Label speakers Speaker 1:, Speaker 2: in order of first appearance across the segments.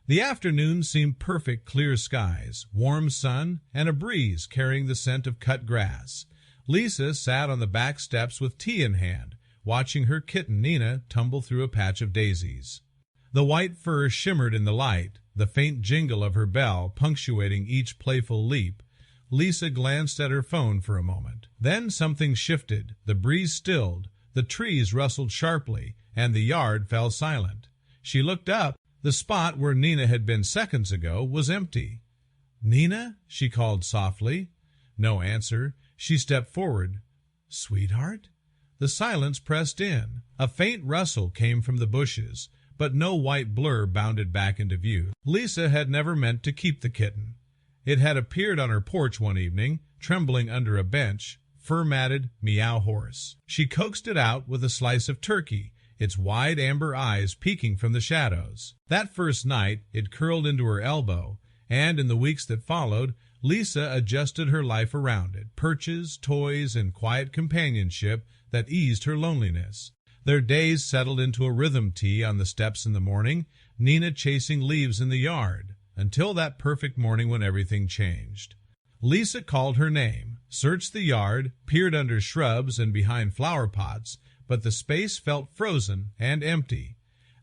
Speaker 1: The afternoon seemed perfect, clear skies, warm sun, and a breeze carrying the scent of cut grass. Lisa sat on the back steps with tea in hand, watching her kitten Nina tumble through a patch of daisies. The white fur shimmered in the light, the faint jingle of her bell punctuating each playful leap. Lisa glanced at her phone for a moment. Then something shifted, the breeze stilled, the trees rustled sharply, and the yard fell silent. She looked up. The spot where Nina had been seconds ago was empty. "Nina?" she called softly. No answer. She stepped forward. "Sweetheart?" The silence pressed in. A faint rustle came from the bushes, but no white blur bounded back into view. Lisa had never meant to keep the kitten. It had appeared on her porch one evening, trembling under a bench, fur-matted, meow hoarse. She coaxed it out with a slice of turkey, its wide amber eyes peeking from the shadows. That first night it curled into her elbow, and in the weeks that followed, Lisa adjusted her life around it, perches, toys, and quiet companionship that eased her loneliness. Their days settled into a rhythm tea on the steps in the morning, Nina chasing leaves in the yard, until that perfect morning when everything changed. Lisa called her name, searched the yard, peered under shrubs and behind flower pots, but the space felt frozen and empty.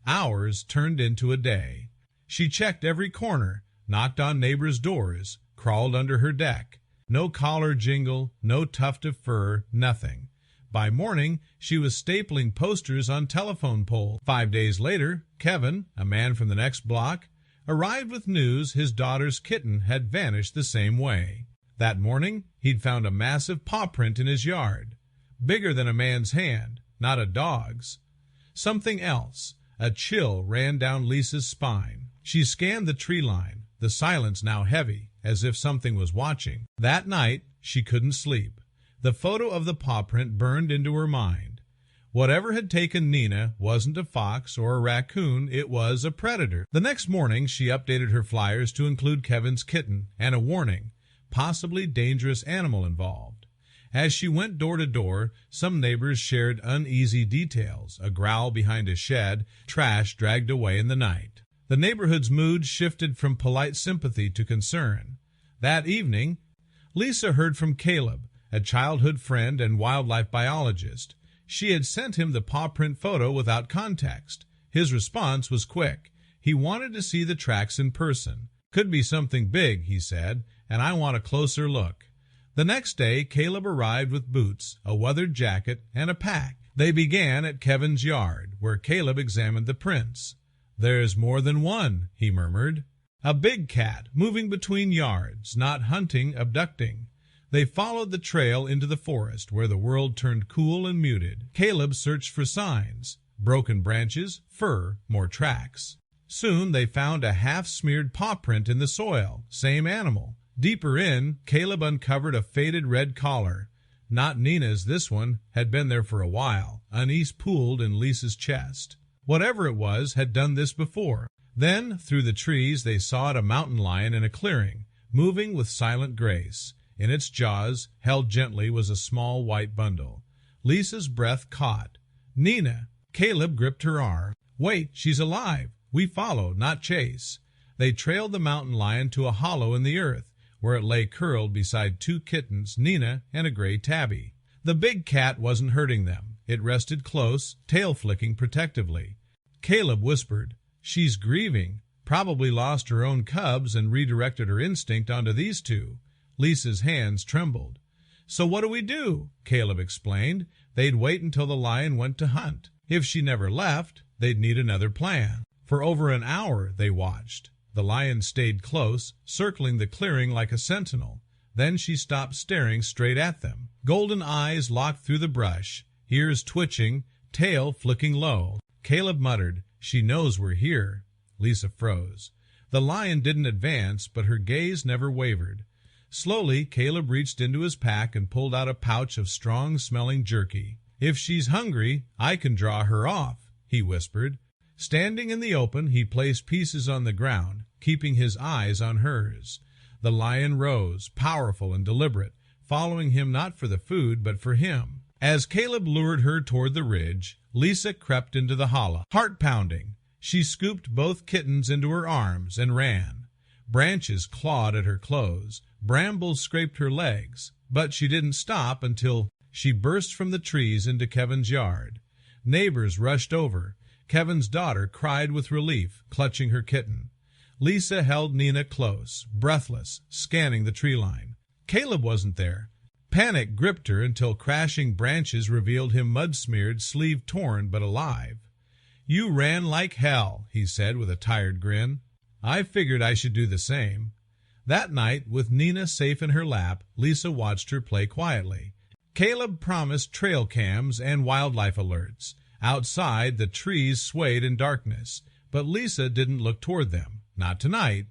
Speaker 1: Hours turned into a day. She checked every corner, knocked on neighbors' doors, crawled under her deck. No collar jingle, no tuft of fur, nothing. By morning, she was stapling posters on telephone poles. 5 days later, Kevin, a man from the next block, arrived with news his daughter's kitten had vanished the same way. That morning, he'd found a massive paw print in his yard, bigger than a man's hand, not a dog's. Something else. A chill ran down Lisa's spine. She scanned the tree line, the silence now heavy, as if something was watching. That night, she couldn't sleep. The photo of the paw print burned into her mind. Whatever had taken Nina wasn't a fox or a raccoon, it was a predator. The next morning, she updated her flyers to include Kevin's kitten and a warning, possibly dangerous animal involved. As she went door to door, some neighbors shared uneasy details, a growl behind a shed, trash dragged away in the night. The neighborhood's mood shifted from polite sympathy to concern. That evening, Lisa heard from Caleb, a childhood friend and wildlife biologist. She had sent him the paw print photo without context. His response was quick. He wanted to see the tracks in person. "Could be something big," he said, "and I want a closer look." The next day, Caleb arrived with boots, a weathered jacket, and a pack. They began at Kevin's yard, where Caleb examined the prints. "There's more than one," he murmured. "A big cat, moving between yards, not hunting, abducting." They followed the trail into the forest, where the world turned cool and muted. Caleb searched for signs. Broken branches, fur, more tracks. Soon they found a half-smeared paw print in the soil. Same animal. Deeper in, Caleb uncovered a faded red collar. Not Nina's, this one had been there for a while. Unease pooled in Lisa's chest. Whatever it was had done this before. Then, through the trees, they saw a mountain lion in a clearing, moving with silent grace. In its jaws, held gently, was a small white bundle. Lisa's breath caught. "Nina!" Caleb gripped her arm. "Wait, she's alive. We follow, not chase." They trailed the mountain lion to a hollow in the earth, where it lay curled beside two kittens, Nina and a gray tabby. The big cat wasn't hurting them. It rested close, tail flicking protectively. Caleb whispered, "She's grieving. Probably lost her own cubs and redirected her instinct onto these two." Lisa's hands trembled. "So what do we do?" Caleb explained. They'd wait until the lion went to hunt. If she never left, they'd need another plan. For over an hour they watched. The lion stayed close, circling the clearing like a sentinel. Then she stopped staring straight at them. Golden eyes locked through the brush, ears twitching, tail flicking low. Caleb muttered, "She knows we're here." Lisa froze. The lion didn't advance, but her gaze never wavered. Slowly, Caleb reached into his pack and pulled out a pouch of strong-smelling jerky. "If she's hungry, I can draw her off," he whispered. Standing in the open, he placed pieces on the ground, keeping his eyes on hers. The lion rose, powerful and deliberate, following him not for the food, but for him. As Caleb lured her toward the ridge, Lisa crept into the hollow, heart pounding. She scooped both kittens into her arms and ran. Branches clawed at her clothes, brambles scraped her legs, but she didn't stop until she burst from the trees into Kevin's yard. Neighbors rushed over. Kevin's daughter cried with relief, clutching her kitten. Lisa held Nina close, breathless, scanning the tree line. Caleb wasn't there. Panic gripped her until crashing branches revealed him mud-smeared, sleeve torn, but alive. "You ran like hell," he said with a tired grin. "I figured I should do the same." That night, with Nina safe in her lap, Lisa watched her play quietly. Caleb promised trail cams and wildlife alerts. Outside, the trees swayed in darkness, but Lisa didn't look toward them. Not tonight.